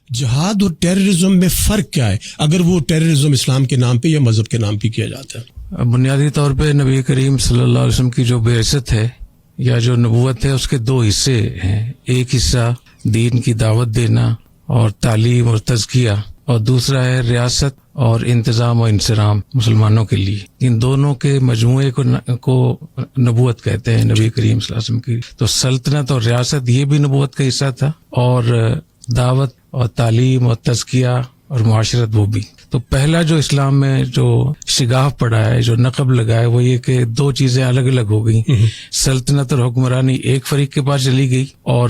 جہاد اور ٹیررزم میں فرق کیا ہے، اگر وہ ٹیررزم اسلام کے نام پہ یا مذہب کے نام پہ کیا جاتا ہے؟ بنیادی طور پہ نبی کریم صلی اللہ علیہ وسلم کی جو بعثت ہے یا جو نبوت ہے، اس کے دو حصے ہیں. ایک حصہ دین کی دعوت دینا اور تعلیم اور تزکیہ، اور دوسرا ہے ریاست اور انتظام و انصرام مسلمانوں کے لیے. ان دونوں کے مجموعے کو نبوت کہتے ہیں نبی کریم صلی اللہ علیہ وسلم کی. تو سلطنت اور ریاست یہ بھی نبوت کا حصہ تھا، اور دعوت اور تعلیم اور تزکیہ اور معاشرت وہ بھی. تو پہلا جو اسلام میں جو شگاف پڑا ہے، جو نقب لگا ہے، وہ یہ کہ دو چیزیں الگ الگ ہو گئی. سلطنت اور حکمرانی ایک فریق کے پاس چلی گئی اور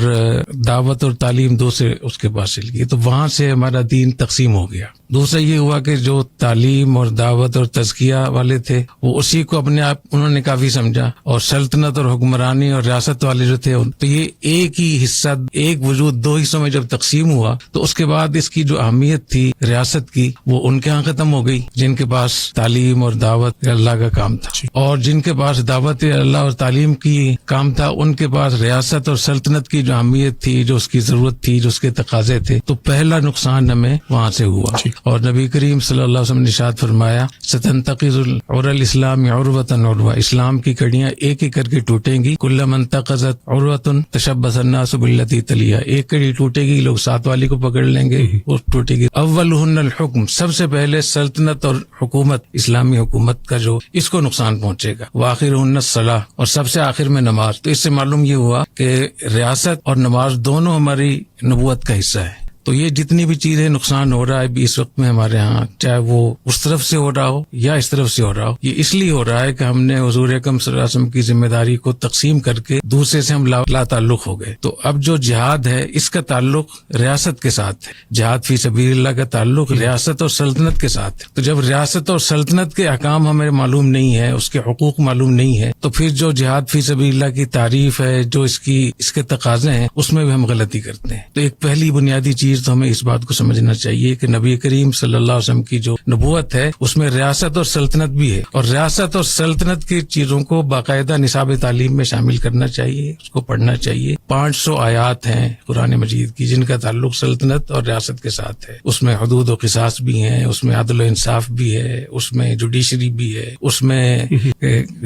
دعوت اور تعلیم دوسرے اس کے پاس چلی گئی. تو وہاں سے ہمارا دین تقسیم ہو گیا. دوسرا یہ ہوا کہ جو تعلیم اور دعوت اور تزکیہ والے تھے وہ اسی کو اپنے آپ انہوں نے کافی سمجھا، اور سلطنت اور حکمرانی اور ریاست والے جو تھے تو یہ ایک ہی حصہ، ایک وجود دو حصوں میں جب تقسیم ہوا تو اس کے بعد اس کی جو اہمیت تھی ریاست کی وہ ان کے ہاں ختم ہو گئی، جن کے پاس تعلیم اور دعوت اللہ کا کام تھا. اور جن کے پاس دعوت اللہ اور تعلیم کی کام تھا ان کے پاس ریاست اور سلطنت کی جو اہمیت تھی، جو اس کی ضرورت تھی، جو اس کے تقاضے تھے. تو پہلا نقصان ہمیں وہاں سے ہوا. اور نبی کریم صلی اللہ علیہ وسلم نے ارشاد فرمایا ستنتقض العروۃ الاسلام عروۃ عروۃ، اسلام کی کڑیاں ایک ایک کر کے ٹوٹیں گی. کلما انتقضت عروۃ تشبث الناس بالتي تلیھا، ایک کڑی ٹوٹے گی لوگ ساتھ والی کو پکڑ لیں گے، وہ ٹوٹے گی. اولہن الحکم، سب سے پہلے سلطنت اور حکومت، اسلامی حکومت کا جو اس کو نقصان پہنچے گا. وآخرہن الصلاۃ، اور سب سے آخر میں نماز. تو اس سے معلوم یہ ہوا کہ ریاست اور نماز دونوں ہماری نبوت کا حصہ ہے. تو یہ جتنی بھی چیزیں نقصان ہو رہا ہے بھی اس وقت میں ہمارے ہاں، چاہے وہ اس طرف سے ہو رہا ہو یا اس طرف سے ہو رہا ہو، یہ اس لیے ہو رہا ہے کہ ہم نے حضور اکرم صلی اللہ علیہ وسلم کی ذمہ داری کو تقسیم کر کے دوسرے سے ہم لا تعلق ہو گئے. تو اب جو جہاد ہے اس کا تعلق ریاست کے ساتھ ہے، جہاد فی سبیل اللہ کا تعلق ریاست اور سلطنت کے ساتھ ہے. تو جب ریاست اور سلطنت کے احکام ہمیں معلوم نہیں ہے، اس کے حقوق معلوم نہیں ہے، تو پھر جو جہاد فی سبیل اللہ کی تعریف ہے، جو اس کے تقاضے ہیں، اس میں بھی ہم غلطی کرتے ہیں. تو ایک پہلی بنیادی چیز تو ہمیں اس بات کو سمجھنا چاہیے کہ نبی کریم صلی اللہ علیہ وسلم کی جو نبوت ہے اس میں ریاست اور سلطنت بھی ہے، اور ریاست اور سلطنت کی چیزوں کو باقاعدہ نصاب تعلیم میں شامل کرنا چاہیے، اس کو پڑھنا چاہیے. 500 آیات ہیں قرآن مجید کی جن کا تعلق سلطنت اور ریاست کے ساتھ ہے. اس میں حدود و قصاص بھی ہیں، اس میں عدل و انصاف بھی ہے، اس میں جوڈیشری بھی ہے، اس میں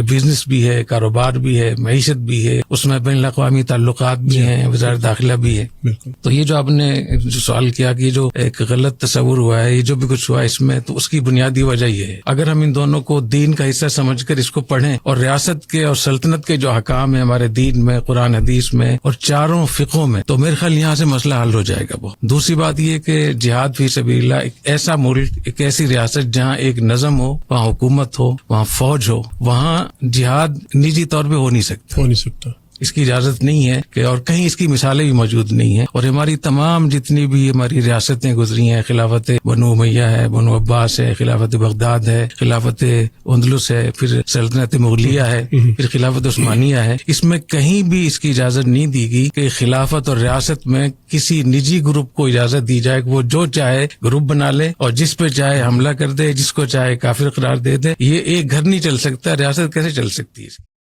بزنس بھی ہے، کاروبار بھی ہے، معیشت بھی ہے، اس میں بین الاقوامی تعلقات بھی ہیں، وزارت داخلہ بھی ہے. تو یہ جو آپ نے جو سوال کیا کہ جو ایک غلط تصور ہوا ہے، یہ جو بھی کچھ ہوا اس میں، تو اس کی بنیادی وجہ یہ ہے اگر ہم ان دونوں کو دین کا حصہ سمجھ کر اس کو پڑھیں، اور ریاست کے اور سلطنت کے جو حکام ہیں ہمارے دین میں، قرآن حدیث میں اور چاروں فقہوں میں، تو میرے خیال یہاں سے مسئلہ حل ہو جائے گا. بہت دوسری بات یہ کہ جہاد فی سبیل اللہ ایک ایسا ملک، ایک ایسی ریاست جہاں ایک نظم ہو، وہاں حکومت ہو، وہاں فوج ہو، وہاں جہاد نجی طور پہ ہو نہیں سکتا. اس کی اجازت نہیں ہے کہ، اور کہیں اس کی مثالیں بھی موجود نہیں ہیں. اور ہماری تمام جتنی بھی ہماری ریاستیں گزری ہیں، خلافت بنو امیہ ہے، بنو عباس ہے، خلافت بغداد ہے، خلافت اندلس ہے، پھر سلطنت مغلیہ ہے، پھر خلافت عثمانیہ ہے، اس میں کہیں بھی اس کی اجازت نہیں دی گئی کہ خلافت اور ریاست میں کسی نجی گروپ کو اجازت دی جائے کہ وہ جو چاہے گروپ بنا لے اور جس پہ چاہے حملہ کر دے، جس کو چاہے کافر قرار دے دے. یہ ایک گھر نہیں چل سکتا، ریاست کیسے چل سکتی ہے؟